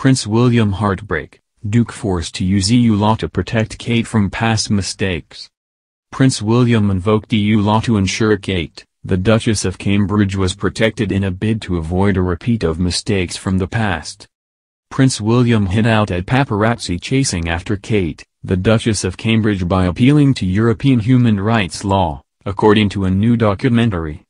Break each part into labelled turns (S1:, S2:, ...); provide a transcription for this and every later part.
S1: Prince William heartbreak, Duke forced to use EU law to protect Kate from past mistakes. Prince William invoked EU law to ensure Kate, the Duchess of Cambridge, was protected in a bid to avoid a repeat of mistakes from the past. Prince William hit out at paparazzi chasing after Kate, the Duchess of Cambridge, by appealing to European human rights law, according to a new documentary.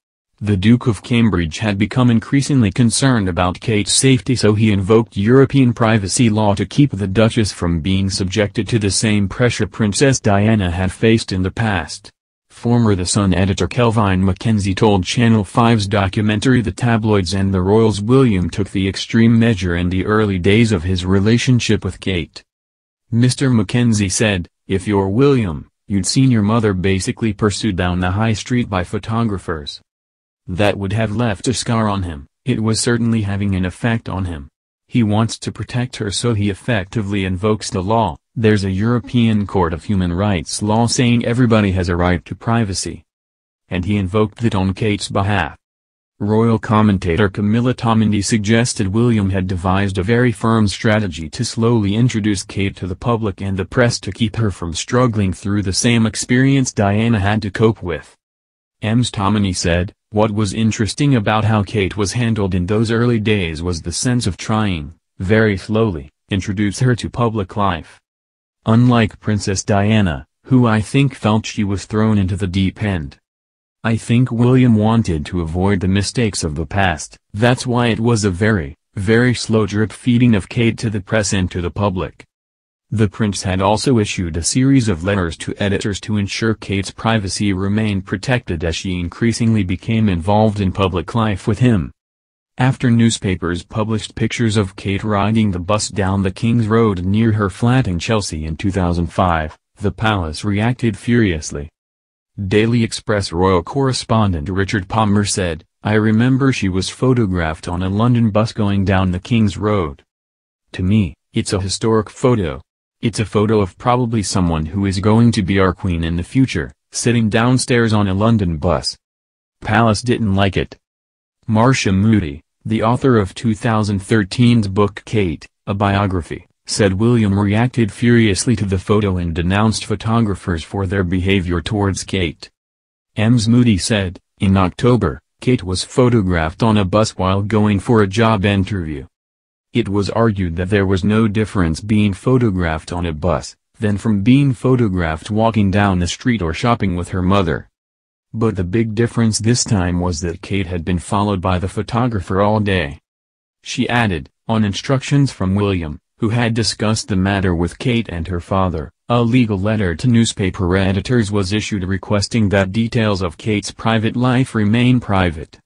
S1: The Duke of Cambridge had become increasingly concerned about Kate's safety, so he invoked European privacy law to keep the Duchess from being subjected to the same pressure Princess Diana had faced in the past. Former The Sun editor Kelvin Mackenzie told Channel 5's documentary The Tabloids and the Royals William took the extreme measure in the early days of his relationship with Kate. Mr. Mackenzie said, "If you're William, you'd seen your mother basically pursued down the high street by photographers. That would have left a scar on him. It was certainly having an effect on him. He wants to protect her, so he effectively invokes the law. There's a European Court of Human Rights law saying everybody has a right to privacy. And he invoked that on Kate's behalf." Royal commentator Camilla Tominey suggested William had devised a very firm strategy to slowly introduce Kate to the public and the press to keep her from struggling through the same experience Diana had to cope with. Ms. Tominey said, "What was interesting about how Kate was handled in those early days was the sense of trying, very slowly, introduce her to public life. Unlike Princess Diana, who I think felt she was thrown into the deep end. I think William wanted to avoid the mistakes of the past. That's why it was a very, very slow drip feeding of Kate to the press and to the public." The prince had also issued a series of letters to editors to ensure Kate's privacy remained protected as she increasingly became involved in public life with him. After newspapers published pictures of Kate riding the bus down the King's Road near her flat in Chelsea in 2005, the palace reacted furiously. Daily Express royal correspondent Richard Palmer said, "I remember she was photographed on a London bus going down the King's Road. To me, it's a historic photo. It's a photo of probably someone who is going to be our queen in the future, sitting downstairs on a London bus. Palace didn't like it." Marcia Moody, the author of 2013's book Kate, a biography, said William reacted furiously to the photo and denounced photographers for their behavior towards Kate. Ms. Moody said, "In October, Kate was photographed on a bus while going for a job interview. It was argued that there was no difference being photographed on a bus, than from being photographed walking down the street or shopping with her mother. But the big difference this time was that Kate had been followed by the photographer all day." She added, on instructions from William, who had discussed the matter with Kate and her father, a legal letter to newspaper editors was issued requesting that details of Kate's private life remain private.